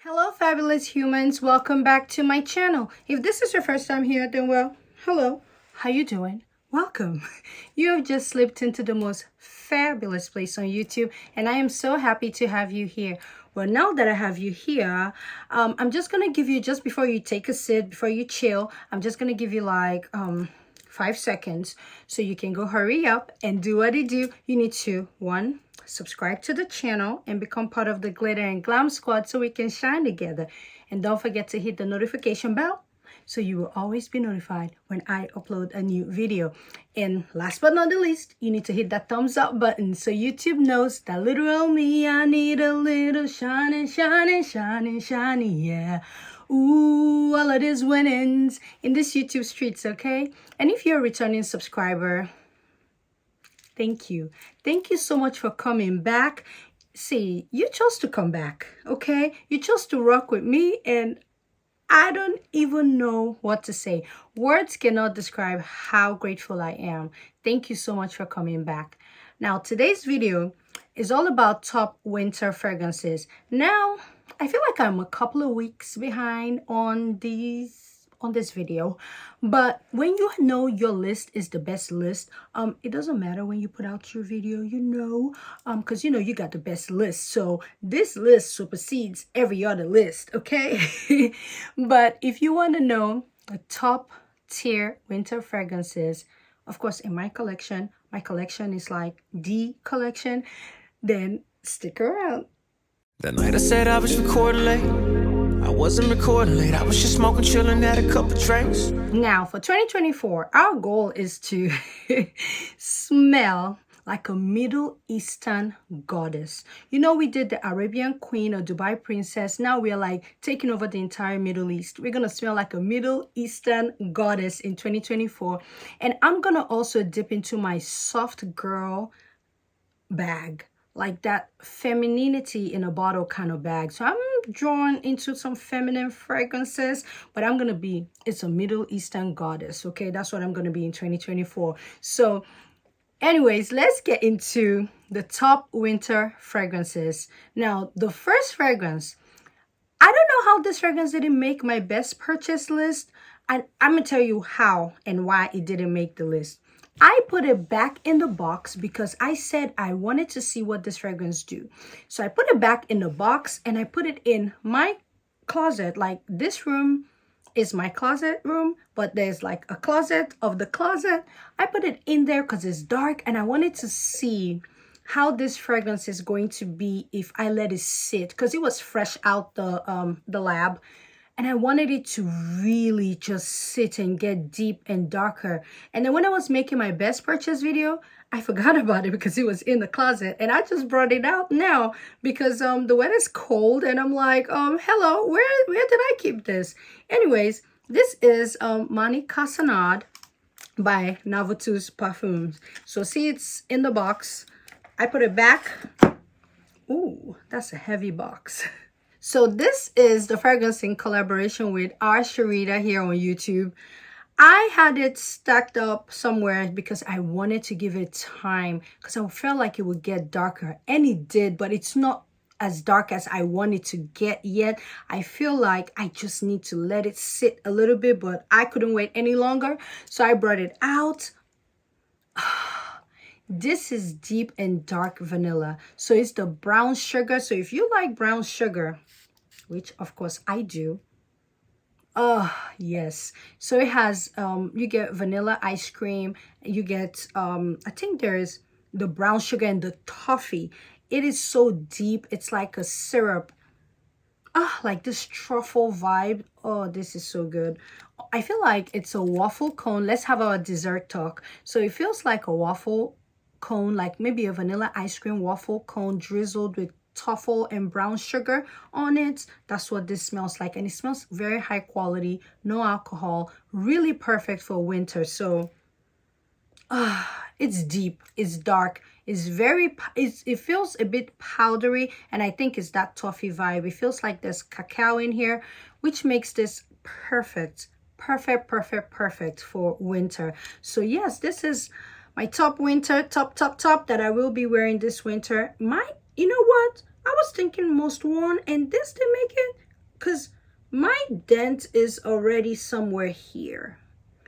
Hello fabulous humans, welcome back to my channel. If this is your first time here, then well, hello, how you doing? Welcome. You have just slipped into the most fabulous place on YouTube and I am so happy to have you here. Well, now that I have you here, I'm just gonna give you, just before you take a sit, before you chill, I'm just gonna give you like 5 seconds so you can go hurry up and do what you do. You need to, one, subscribe to the channel and become part of the glitter and glam squad so we can shine together. And don't forget to hit the notification bell so you will always be notified when I upload a new video. And last but not the least, you need to hit that thumbs up button so YouTube knows that little old me, I need a little shining, shining, shining, shining, yeah. Ooh, all of these winnings in this YouTube streets, okay? And if you're a returning subscriber, thank you. Thank you so much for coming back. See, you chose to come back, okay? You chose to rock with me and I don't even know what to say. Words cannot describe how grateful I am. Thank you so much for coming back. Now, today's video is all about top winter fragrances. Now, I feel like I'm a couple of weeks behind on this video, but when you know your list is the best list, it doesn't matter when you put out your video, because you got the best list. So this list supersedes every other list, okay? But if you want to know the top tier winter fragrances, of course, in my collection is like the collection, then stick around. That night I said I was recording late. I wasn't recording late. I was just smoking, chilling, had a couple drinks. Now, for 2024, our goal is to smell like a Middle Eastern goddess. You know, we did the Arabian Queen or Dubai Princess. Now we're like taking over the entire Middle East. We're going to smell like a Middle Eastern goddess in 2024. And I'm going to also dip into my soft girl bag, like that femininity in a bottle kind of bag. So I'm drawn into some feminine fragrances, but it's a Middle Eastern goddess, okay? That's what I'm going to be in 2024. So anyways, let's get into the top winter fragrances. Now, the first fragrance, I don't know how this fragrance didn't make my best purchase list. I'm going to tell you how and why it didn't make the list. I put it back in the box because I said I wanted to see what this fragrance do. So I put it back in the box and I put it in my closet. Like, this room is my closet room, but there's like a closet of the closet. I put it in there because it's dark and I wanted to see how this fragrance is going to be if I let it sit, because it was fresh out the lab. And I wanted it to really just sit and get deep and darker. And then when I was making my best purchase video, I forgot about it because it was in the closet. And I just brought it out now because the weather's cold. And I'm like, hello, where did I keep this? Anyways, this is Mani Casanad by Navatu's Perfumes. So see, it's in the box. I put it back. Ooh, that's a heavy box. So this is the fragrance in collaboration with our Sharita here on YouTube. I had it stacked up somewhere because I wanted to give it time because I felt like it would get darker, and it did, but it's not as dark as I wanted to get yet. I feel like I just need to let it sit a little bit, but I couldn't wait any longer. So I brought it out. This is deep and dark vanilla. So it's the brown sugar. So if you like brown sugar, which of course I do. Oh, yes. So it has, you get vanilla ice cream. You get, I think there's the brown sugar and the toffee. It is so deep. It's like a syrup. Like this truffle vibe. Oh, this is so good. I feel like it's a waffle cone. Let's have our dessert talk. So it feels like a waffle cone, like maybe a vanilla ice cream waffle cone drizzled with truffle and brown sugar on it. That's what this smells like, and it smells very high quality, no alcohol, really perfect for winter. So it's deep, it's dark, it feels a bit powdery, and I think it's that toffee vibe. It feels like there's cacao in here, which makes this perfect for winter. So yes, this is my top winter, top that I will be wearing this winter. You know what? I was thinking most worn, and this didn't make it. My dent is already somewhere here.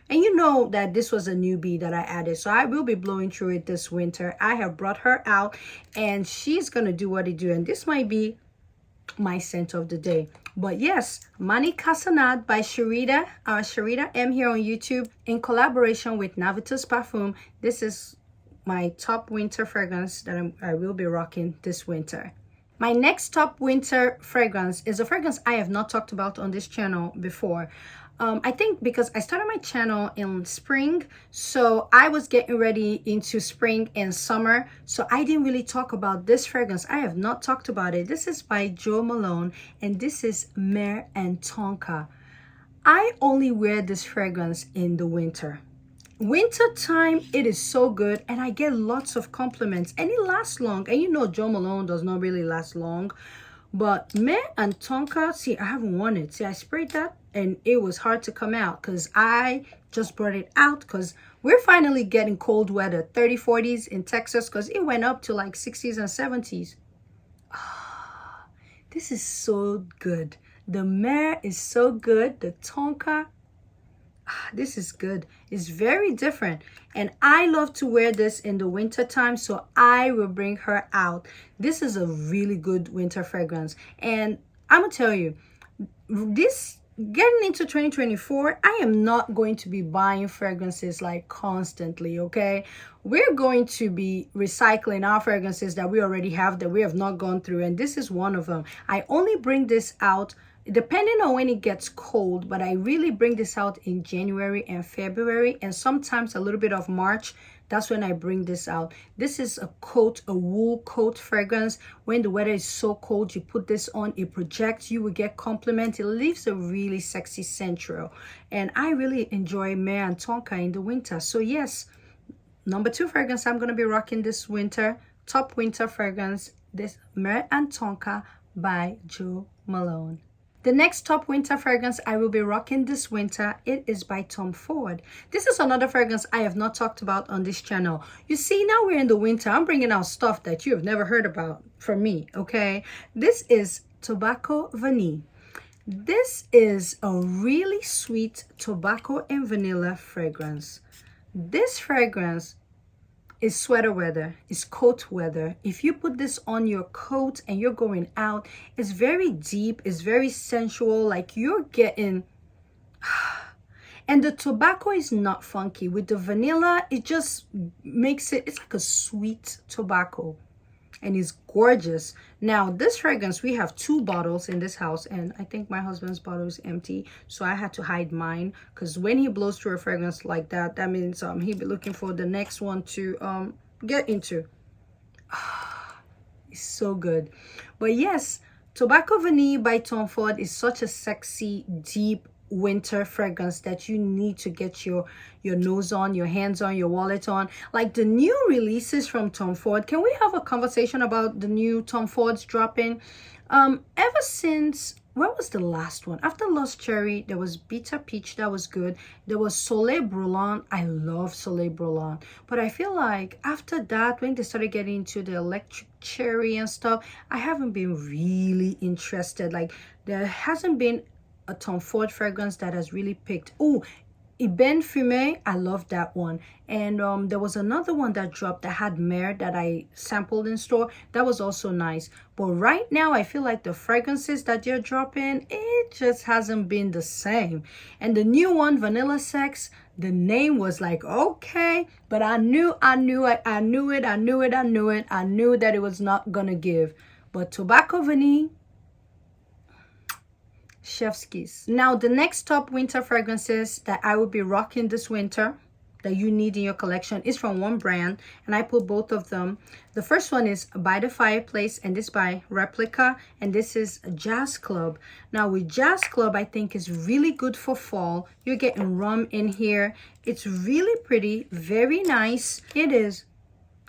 And you know that this was a newbie that I added, so I will be blowing through it this winter. I have brought her out, and she's going to do what it do. And this might be my scent of the day. But yes, Mani Casanat by Sharita M here on YouTube in collaboration with Navatu's Perfume. This is my top winter fragrance that I will be rocking this winter. My next top winter fragrance is a fragrance I have not talked about on this channel before. I think because I started my channel in spring, so I was getting ready into spring and summer, so I didn't really talk about this fragrance. I have not talked about it. This is by Jo Malone, and this is Myrrh and Tonka. I only wear this fragrance in the winter. Winter time, it is so good, and I get lots of compliments, and it lasts long. And you know Jo Malone does not really last long, but Myrrh and Tonka, see, I haven't worn it. See, I sprayed that and it was hard to come out because I just brought it out because we're finally getting cold weather, 30, 40s in Texas, because it went up to like 60s and 70s. Ah, this is so good. The Myrrh is so good. The Tonka, this is good. It's very different, and I love to wear this in the winter time, so I will bring her out. This is a really good winter fragrance, and I'm gonna tell you, this getting into 2024, I am not going to be buying fragrances like constantly. Okay, we're going to be recycling our fragrances that we already have, that we have not gone through, and this is one of them. I only bring this out depending on when it gets cold, but I really bring this out in January and February, and sometimes a little bit of March. That's when I bring this out. This is a coat, a wool coat fragrance. When the weather is so cold, you put this on, it projects, you will get compliment. It leaves a really sexy central, and I really enjoy Myrrh and Tonka in the winter. So yes, number 2 fragrance I'm going to be rocking this winter, top winter fragrance, this Myrrh and Tonka by Jo Malone. The next top winter fragrance I will be rocking this winter, it is by Tom Ford. This is another fragrance I have not talked about on this channel. You see, now we're in the winter, I'm bringing out stuff that you have never heard about from me, okay? This is Tobacco Vanille. This is a really sweet tobacco and vanilla fragrance. This fragrance is sweater weather, is coat weather. If you put this on your coat and you're going out, it's very deep, it's very sensual, like you're getting, and the tobacco is not funky. With the vanilla, it just makes it, it's like a sweet tobacco, and it's gorgeous. Now this fragrance, we have 2 bottles in this house, and I think my husband's bottle is empty, so I had to hide mine, because when he blows through a fragrance like that, that means he'll be looking for the next one to get into. It's so good. But yes, Tobacco Vanille by Tom Ford is such a sexy, deep winter fragrance that you need to get your nose on, your hands on, your wallet on. Like the new releases from Tom Ford, can we have a conversation about the new Tom Fords dropping? Ever since, what was the last one? After Lost Cherry, there was Bitter Peach, that was good. There was Soleil Brûlant. I love Soleil Brûlant, but I feel like after that, when they started getting into the Electric Cherry and stuff, I haven't been really interested. Like there hasn't been a Tom Ford fragrance that has really picked. Oh, Ibn Fumé, I love that one. And there was another one that dropped that had Myrrh that I sampled in store. That was also nice. But right now, I feel like the fragrances that they're dropping, it just hasn't been the same. And the new one, Vanilla Sex, the name was like, okay, but I knew that it was not gonna give. But Tobacco Vanille, chef's kiss. Now the next top winter fragrances that I will be rocking this winter that you need in your collection is from one brand, and I put both of them. The first one is By the Fireplace, and this by Replica, and this is Jazz Club. Now with Jazz Club, I think is really good for fall. You're getting rum in here. It's really pretty, very nice. It is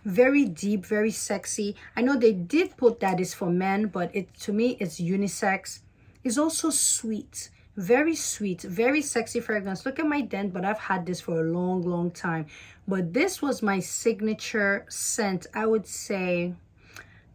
very deep, very sexy. I know they did put that is for men, but to me it's unisex. Is also sweet, very sexy fragrance. Look at my dent, but I've had this for a long time. But this was my signature scent, I would say,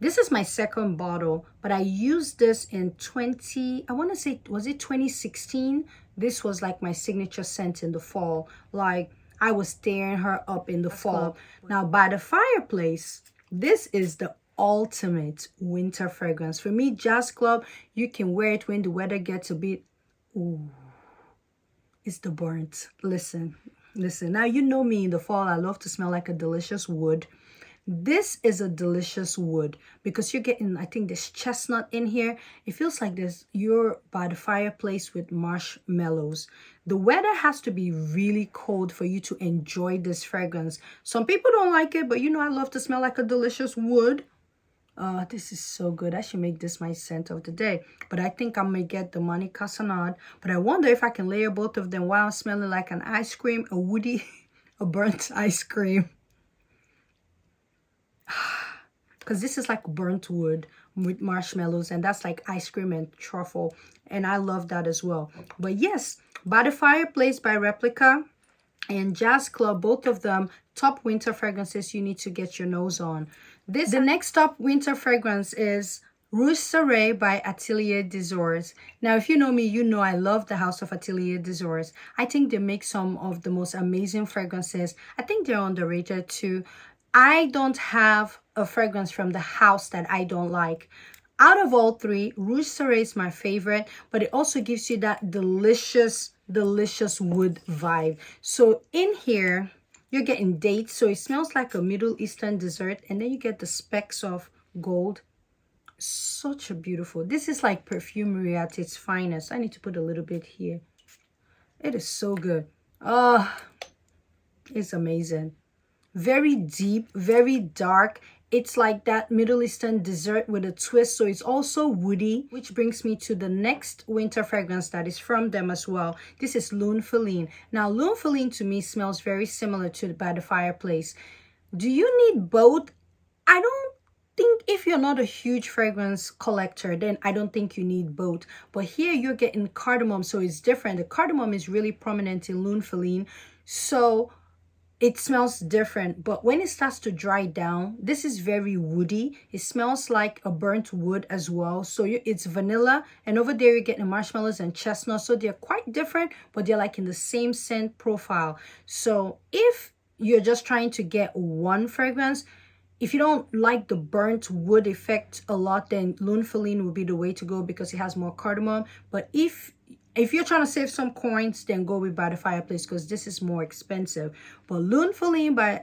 This is my second bottle, but I used this in I want to say, was it 2016? This was like my signature scent in the fall. Like, I was tearing her up in the fall. Now, By the Fireplace, this is the ultimate winter fragrance. For me, Jazz Club, you can wear it when the weather gets a bit, ooh, it's the burnt. Listen. Now you know me in the fall, I love to smell like a delicious wood. This is a delicious wood because you're getting, I think, this chestnut in here. It feels like you're by the fireplace with marshmallows. The weather has to be really cold for you to enjoy this fragrance. Some people don't like it, but you know I love to smell like a delicious wood. This is so good. I should make this my scent of the day. But I think I may get the Money Cassonade. But I wonder if I can layer both of them while I'm smelling like an ice cream, a woody, a burnt ice cream. Because this is like burnt wood with marshmallows, and that's like ice cream and truffle, and I love that as well. But yes, By the Fireplace by Replica and Jazz Club, both of them top winter fragrances you need to get your nose on. The next top winter fragrance is Rouge Soleil by Atelier des Ors. Now, if you know me, you know I love the house of Atelier des Ors. I think they make some of the most amazing fragrances. I think they're underrated too. I don't have a fragrance from the house that I don't like. Out of all three, Rouge Soleil is my favorite, but it also gives you that delicious wood vibe. So in here, you're getting dates, so it smells like a Middle Eastern dessert, and then you get the specks of gold. Such a beautiful, this is like perfumery at its finest. I need to put a little bit here. It is so good. It's amazing. Very deep, very dark. It's like that Middle Eastern dessert with a twist, so it's also woody, which brings me to the next winter fragrance that is from them as well. This is Lune Feline. Now, Lune Feline to me smells very similar to By the Fireplace. Do you need both? I don't think, if you're not a huge fragrance collector, then I don't think you need both. But here you're getting cardamom, so it's different. The cardamom is really prominent in Lune Feline, so it smells different. But when it starts to dry down, this is very woody. It smells like a burnt wood as well. So it's vanilla, and over there you're getting marshmallows and chestnut. So they're quite different, but they're like in the same scent profile. So if you're just trying to get one fragrance, if you don't like the burnt wood effect a lot, then Lune Feline will be the way to go because it has more cardamom. But if you're trying to save some coins, then go with By the Fireplace because this is more expensive. But Lune Feline by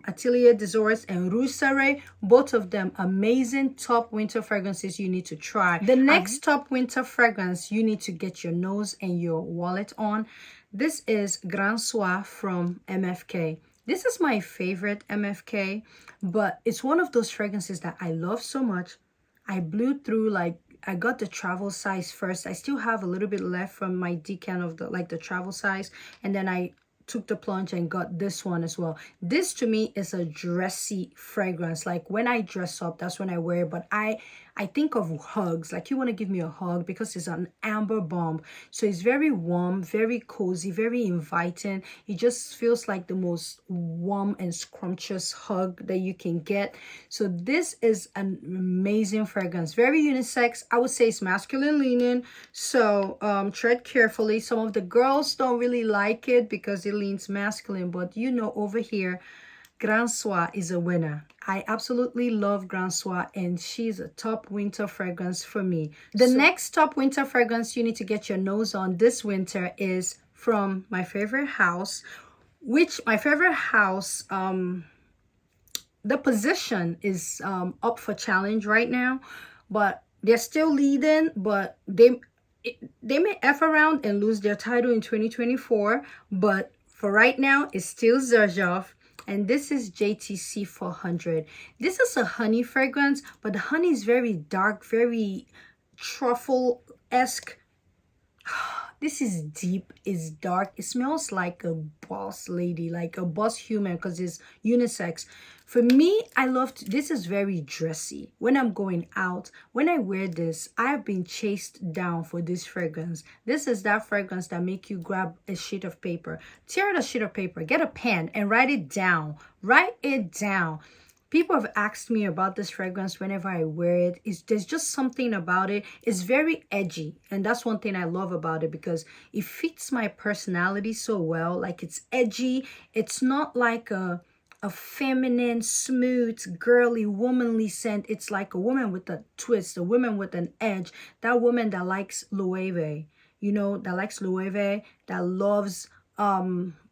Atelier des Ors and Rouge Soleil, both of them amazing top winter fragrances you need to try. The next top winter fragrance you need to get your nose and your wallet on. This is Grand Soir from MFK. This is my favorite MFK, but it's one of those fragrances that I love so much. I blew through, like, I got the travel size first. I still have a little bit left from my decant of the travel size, and then I took the plunge and got this one as well. This to me is a dressy fragrance. Like when I dress up, that's when I wear it. But I think of hugs. Like you want to give me a hug because it's an amber bomb. So it's very warm, very cozy, very inviting. It just feels like the most warm and scrumptious hug that you can get. So this is an amazing fragrance. Very unisex. I would say it's masculine leaning. So tread carefully. Some of the girls don't really like it because it leans masculine. But you know, over here, Grand Soir is a winner. I absolutely love Grand Soir, and she's a top winter fragrance for me. The next top winter fragrance you need to get your nose on this winter is from my favorite house, which my favorite house, the position is up for challenge right now, but they're still leading, but they may F around and lose their title in 2024, but for right now, it's still Xerjoff. And this is JTC 400. This is a honey fragrance, but the honey is very dark, very truffle-esque. This is deep, it's dark. It smells like a boss lady, like a boss human, because it's unisex. For me, I love this is very dressy. When I'm going out, when I wear this, I've been chased down for this fragrance. This is that fragrance that make you grab a sheet of paper, tear out a sheet of paper, get a pen and write it down. Write it down. People have asked me about this fragrance whenever I wear it. There's just something about it. It's very edgy. And that's one thing I love about it because it fits my personality so well. Like, it's edgy. It's not like a feminine, smooth, girly, womanly scent. It's like a woman with a twist, a woman with an edge. That woman that likes Loewe, you know, that likes Loewe, that loves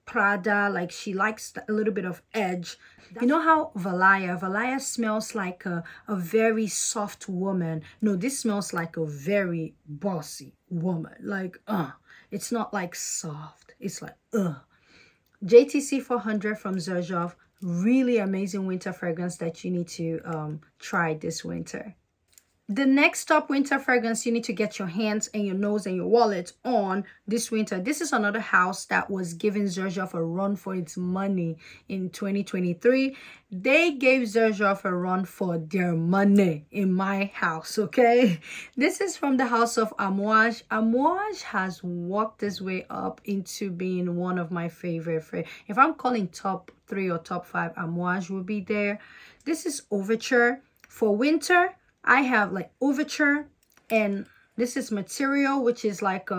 Prada, like she likes a little bit of edge. You know how Valaya smells like a very soft woman. No, this smells like a very bossy woman. Like, it's not like soft. It's like, JTC 400 from Xerjoff. Really amazing winter fragrance that you need to try this winter. The next top winter fragrance you need to get your hands and your nose and your wallet on this winter. This is another house that was giving Xerjoff a run for its money in 2023. They gave Xerjoff a run for their money in my house, okay? This is from the house of Amouage. Amouage has walked its way up into being one of my favorite. If I'm calling top 3 or top 5, Amouage will be there. This is Overture. For winter, I have like Overture, and this is Material, which is like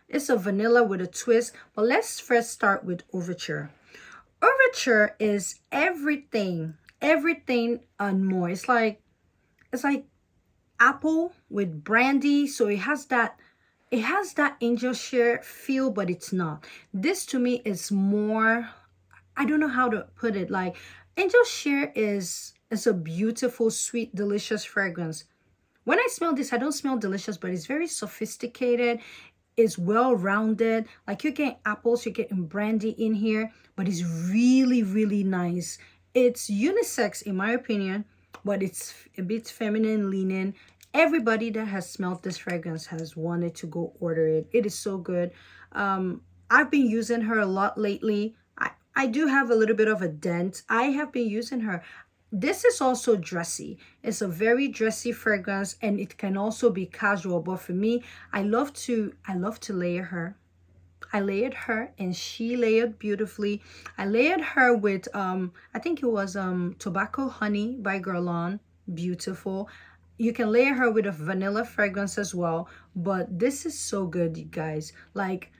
it's a vanilla with a twist. But let's first start with Overture. Overture is everything and more. It's like apple with brandy. So it has that angel share feel, but it's not. This to me is more, I don't know how to put it. Like, angel share is a beautiful, sweet, delicious fragrance. When I smell this, I don't smell delicious, but it's very sophisticated. It's well-rounded. Like, you're getting apples, you're getting brandy in here, but it's really, really nice. It's unisex, in my opinion, but it's a bit feminine leaning. Everybody that has smelled this fragrance has wanted to go order it. It is so good. I've been using her a lot lately. I do have a little bit of a dent. I have been using her. This is also dressy. It's a very dressy fragrance, and it can also be casual. But for me, I love to layer her. I layered her, and she layered beautifully. I layered her with I think it was Tobacco Honey by Guerlain. Beautiful. You can layer her with a vanilla fragrance as well. But this is so good, you guys. Like,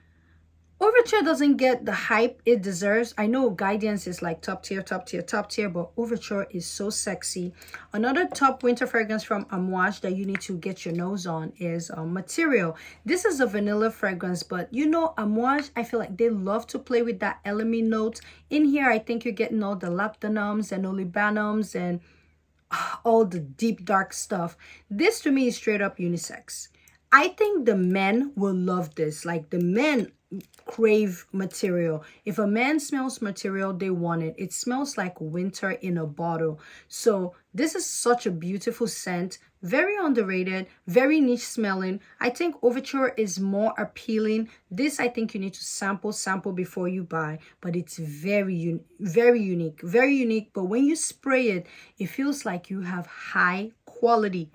Overture doesn't get the hype it deserves. I know Guidance is like top tier, but Overture is so sexy. Another top winter fragrance from Amouage that you need to get your nose on is Material. This is a vanilla fragrance, but you know, Amouage, I feel like they love to play with that elemi note. In here, I think you're getting all the labdanums and olibanums and all the deep, dark stuff. This to me is straight up unisex. I think the men will love this. Like, the men crave Material. If a man smells Material, they want it. It smells like winter in a bottle. So this is such a beautiful scent. Very underrated, very niche smelling. I think Overture is more appealing. This, I think you need to sample before you buy. But it's very unique. But when you spray it, it feels like you have high quality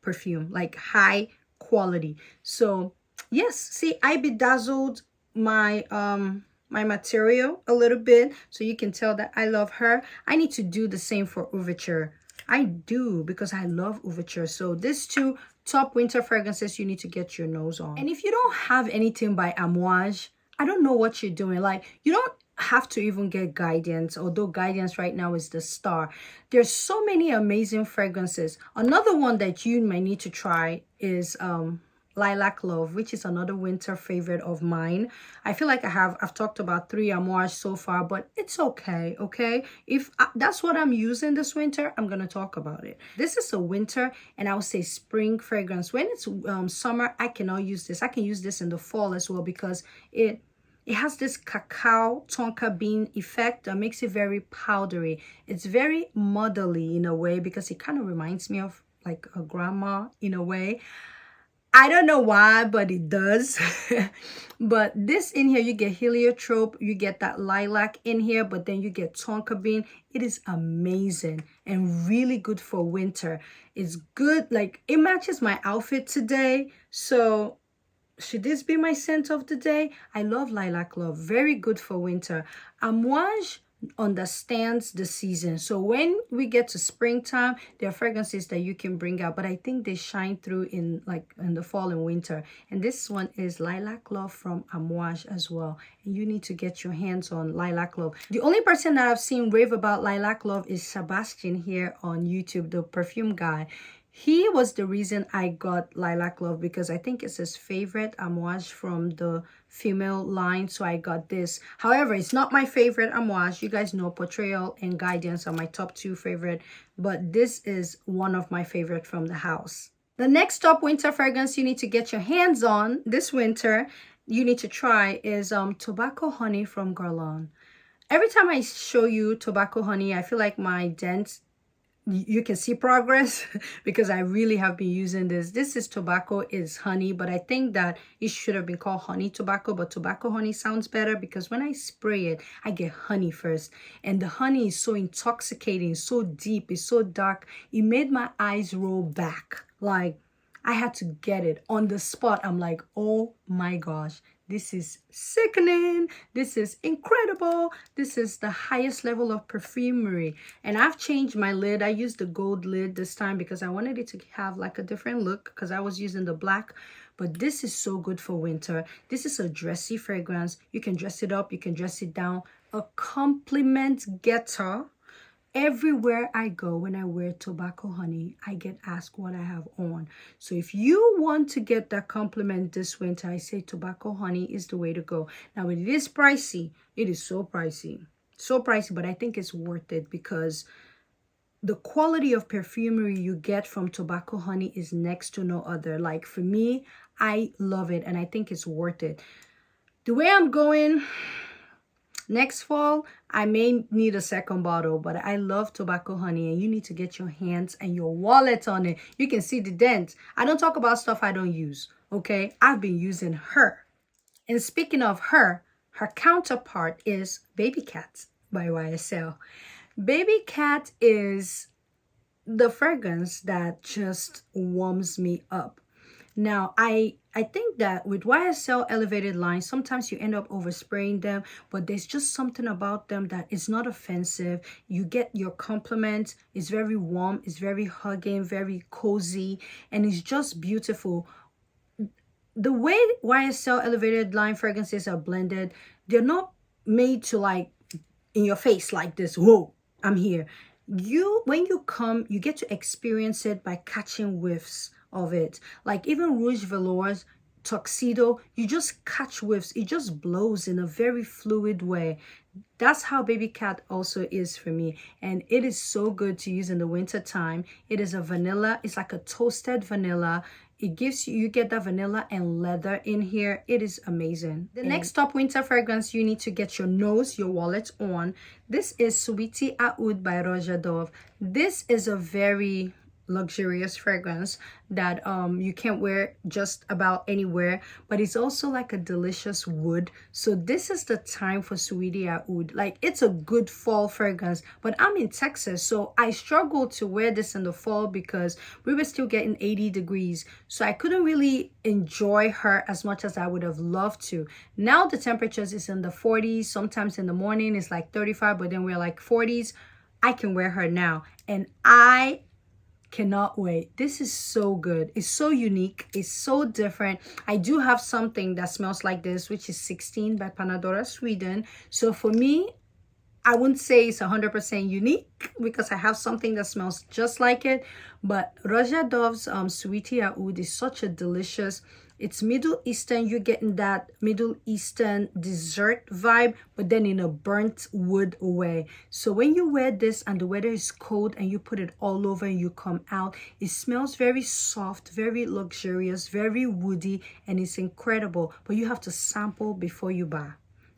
perfume, like high quality. So yes, see, I bedazzled my my Material a little bit, so you can tell that I love her. I need to do the same for Overture. I do, because I love Overture. So these two top winter fragrances you need to get your nose on. And if you don't have anything by Amouage, I don't know what you're doing. Like, you don't have to even get Guidance, although Guidance right now is the star. There's so many amazing fragrances. Another one that you might need to try is Lilac Love, which is another winter favorite of mine. I feel like I've talked about 3 Amouage so far, but it's okay. If that's what I'm using this winter, I'm gonna talk about it. This is a winter and I would say spring fragrance. When it's summer, I cannot use this. I can use this in the fall as well, because it has this cacao tonka bean effect that makes it very powdery. It's very motherly in a way, because it kind of reminds me of like a grandma in a way. I don't know why, but it does. But this in here, you get heliotrope, you get that lilac in here, but then you get tonka bean. It is amazing and really good for winter. It's good, like it matches my outfit today. So should this be my scent of the day? I love Lilac Love. Very good for winter. Amouage understands the season. So when we get to springtime, there are fragrances that you can bring out, but I think they shine through in the fall and winter. And this one is Lilac Love from Amouage as well. And you need to get your hands on Lilac Love. The only person that I've seen rave about Lilac Love is Sebastian here on YouTube, the perfume guy. He was the reason I got Lilac Love because I think it's his favorite Amouage from the female line. So I got this. However, it's not my favorite Amouage. You guys know Portrayal and Guidance are my top 2 favorite. But this is one of my favorite from the house. The next top winter fragrance you need to get your hands on this winter, you need to try is Tobacco Honey from Guerlain. Every time I show you Tobacco Honey, I feel like my dent, you can see progress because I really have been using this. This is tobacco, is honey, but I think that it should have been called honey tobacco, but tobacco honey sounds better because when I spray it, I get honey first. And the honey is so intoxicating, so deep, it's so dark. It made my eyes roll back. Like, I had to get it on the spot. I'm like, oh my gosh. This is sickening. This is incredible. This is the highest level of perfumery. And I've changed my lid. I used the gold lid this time because I wanted it to have like a different look because I was using the black. But this is so good for winter. This is a dressy fragrance. You can dress it up. You can dress it down. A compliment getter. Everywhere I go, when I wear Tobacco Honey, I get asked what I have on. So if you want to get that compliment this winter, I say Tobacco Honey is the way to go. Now, it is pricey. It is so pricey. So pricey, but I think it's worth it because the quality of perfumery you get from Tobacco Honey is next to no other. Like, for me, I love it, and I think it's worth it. The way I'm going... next fall, I may need a second bottle, but I love Tobacco Honey, and you need to get your hands and your wallet on it. You can see the dent. I don't talk about stuff I don't use, okay? I've been using her. And speaking of her, her counterpart is BABYCAT by YSL. BABYCAT is the fragrance that just warms me up. Now, I think that with YSL elevated lines, sometimes you end up overspraying them, but there's just something about them that is not offensive. You get your compliment. It's very warm. It's very hugging, very cozy, and it's just beautiful. The way YSL elevated line fragrances are blended, they're not made to like in your face like this. Whoa, I'm here. When you come, you get to experience it by catching whiffs of it. Like even Rouge Velours, Tuxedo, you just catch whiffs. It just blows in a very fluid way. That's how BABYCAT also is for me, and it is so good to use in the winter time. It is a vanilla. It's like a toasted vanilla. It gives you get that vanilla and leather in here. It is amazing. The next top winter fragrance you need to get your nose, your wallet on. This is Sedia Oud by Roja Dove. This is a very luxurious fragrance that you can't wear just about anywhere, but it's also like a delicious wood. So this is the time for Sedia Oud. Like, it's a good fall fragrance, but I'm in Texas, so I struggled to wear this in the fall because we were still getting 80 degrees, so I couldn't really enjoy her as much as I would have loved to. Now the temperatures is in the 40s. Sometimes in the morning it's like 35, but then we're like 40s. I can wear her now, and I cannot wait. This is so good. It's so unique. It's so different. I do have something that smells like this, which is 16 by Panadora Sweden. So for me, I wouldn't say it's 100% unique because I have something that smells just like it. But Roja Dove's Sedia Oud is such a delicious. It's Middle Eastern. You're getting that Middle Eastern dessert vibe, but then in a burnt wood way. So when you wear this and the weather is cold and you put it all over and you come out, it smells very soft, very luxurious, very woody, and it's incredible. But you have to sample before you buy.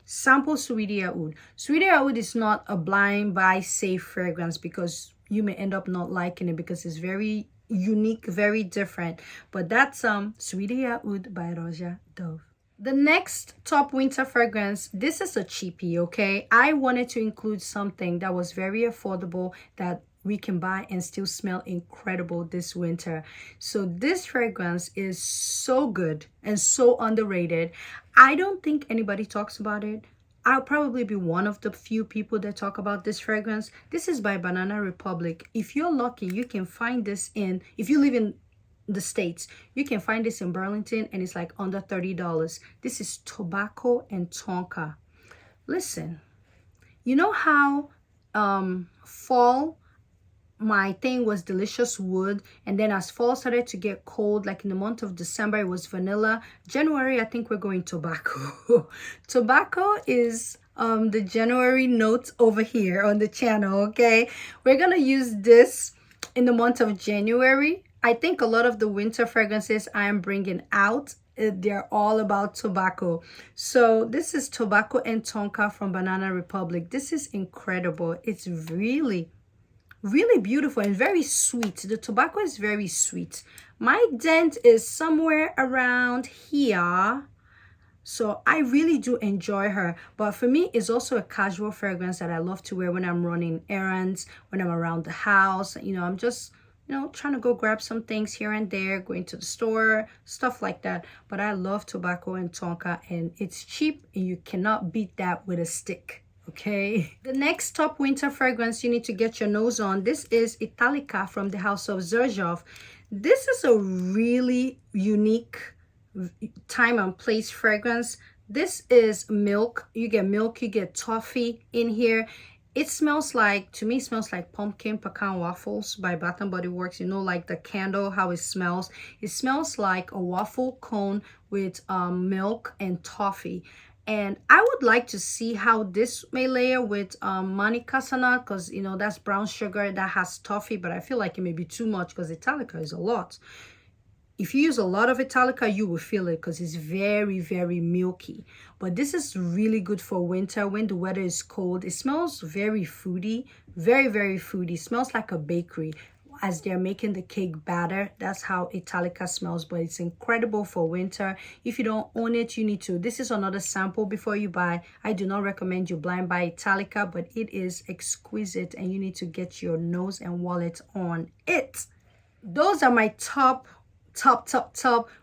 Sample Sedia Oud. Sedia Oud is not a blind buy safe fragrance because you may end up not liking it because it's very unique, very different. But that's Sedia Oud by Roja Dove. The next top winter fragrance, this is a cheapie, okay? I wanted to include something that was very affordable that we can buy and still smell incredible this winter. So this fragrance is so good and so underrated. I don't think anybody talks about it. I'll probably be one of the few people that talk about this fragrance. This is by Banana Republic. If you're lucky, you can find this in, if you live in the States, you can find this in Burlington and it's like under $30. This is Tobacco and Tonka. Listen, you know how fall, my thing was delicious wood, and then as fall started to get cold, like in the month of December it was vanilla. January, I think we're going tobacco. Tobacco is the January notes over here on the channel. Okay, we're gonna use this in the month of January. I think a lot of the winter fragrances I am bringing out, they're all about tobacco. So this is Tobacco and Tonka from Banana Republic. This is incredible. It's really beautiful and very sweet. The tobacco is very sweet. My dent is somewhere around here, so I really do enjoy her. But for me, it's also a casual fragrance that I love to wear when I'm running errands, when I'm around the house. You know, I'm just, you know, trying to go grab some things here and there, going to the store, stuff like that. But I love Tobacco and Tonka, and it's cheap and you cannot beat that with a stick. Okay, the next top winter fragrance you need to get your nose on, this is Italica from the house of Xerjoff. This is a really unique time and place fragrance. This is milk. You get milk, you get toffee in here. It smells like, to me, it smells like pumpkin pecan waffles by Bath and Body Works. You know, like the candle, how it smells. It smells like a waffle cone with milk and toffee. And I would like to see how this may layer with Mani Casanat, because, you know, that's brown sugar that has toffee, but I feel like it may be too much because Italica is a lot. If you use a lot of Italica, you will feel it because it's very milky. But this is really good for winter when the weather is cold. It smells very foody, very foody. It smells like a bakery as they're making the cake batter. That's how Italica smells, but it's incredible for winter. If you don't own it, you need to. This is another sample before you buy. I do not recommend you blind buy Italica, but it is exquisite and you need to get your nose and wallet on it. Those are my top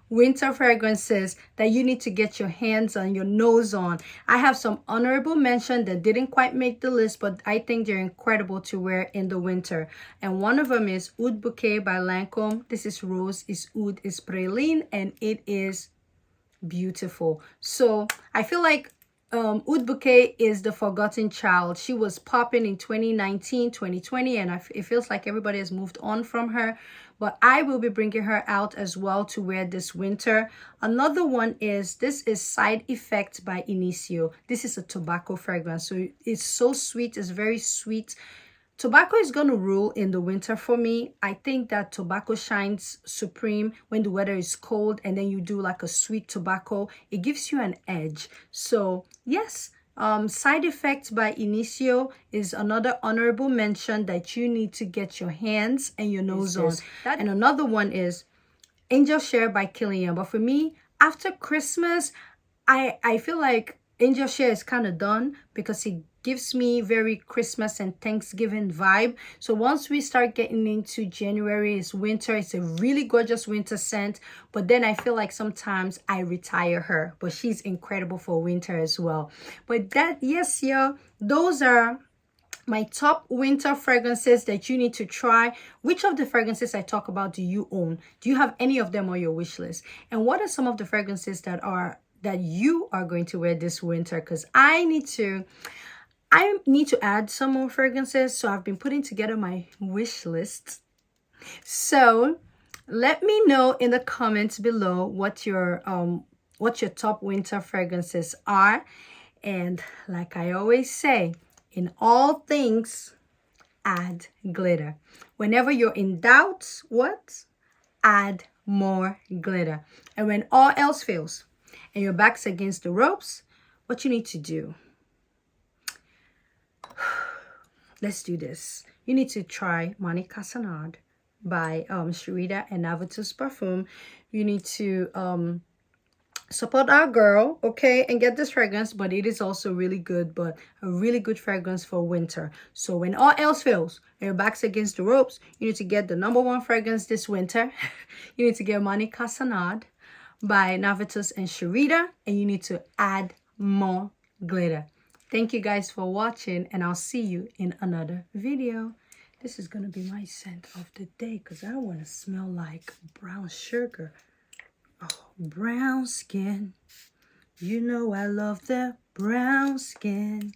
winter fragrances that you need to get your hands on, your nose on. I have some honorable mention that didn't quite make the list, but I think they're incredible to wear in the winter. And one of them is Oud Bouquet by Lancôme. This is Rose, is Oud, is Praline, and it is beautiful. So I feel like Oud Bouquet is the forgotten child. She was popping in 2019, 2020, and it feels like everybody has moved on from her. But I will be bringing her out as well to wear this winter. Another one is, this is Side Effect by Initio. This is a tobacco fragrance. So it's so sweet. It's very sweet. Tobacco is going to rule in the winter for me. I think that tobacco shines supreme when the weather is cold and then you do like a sweet tobacco. It gives you an edge. So yes, Side Effect by Initio is another honorable mention that you need to get your hands and your nose on. And another one is Angel Share by Kilian. But for me, after Christmas, I feel like Angel Share is kind of done because it gives me very Christmas and Thanksgiving vibe. So once we start getting into January, it's winter. It's a really gorgeous winter scent. But then I feel like sometimes I retire her. But she's incredible for winter as well. But that, yes, yeah, those are my top winter fragrances that you need to try. Which of the fragrances I talk about do you own? Do you have any of them on your wish list? And what are some of the fragrances that you are going to wear this winter? Because I need to add some more fragrances, so I've been putting together my wish list. So let me know in the comments below what your top winter fragrances are. And like I always say, in all things, add glitter. Whenever you're in doubt, what? Add more glitter. And when all else fails and your back's against the ropes, what you need to do, let's do this. You need to try Mani Casanat by Sharita and Navatu's perfume. You need to support our girl, okay, and get this fragrance. But it is also really good, but a really good fragrance for winter. So when all else fails and your back's against the ropes, you need to get the #1 fragrance this winter. You need to get Mani Casanat by Navatu and Sharita, and you need to add more glitter. Thank you guys for watching, and I'll see you in another video. This is gonna be my scent of the day because I want to smell like brown sugar. Oh, brown skin. You know I love the brown skin.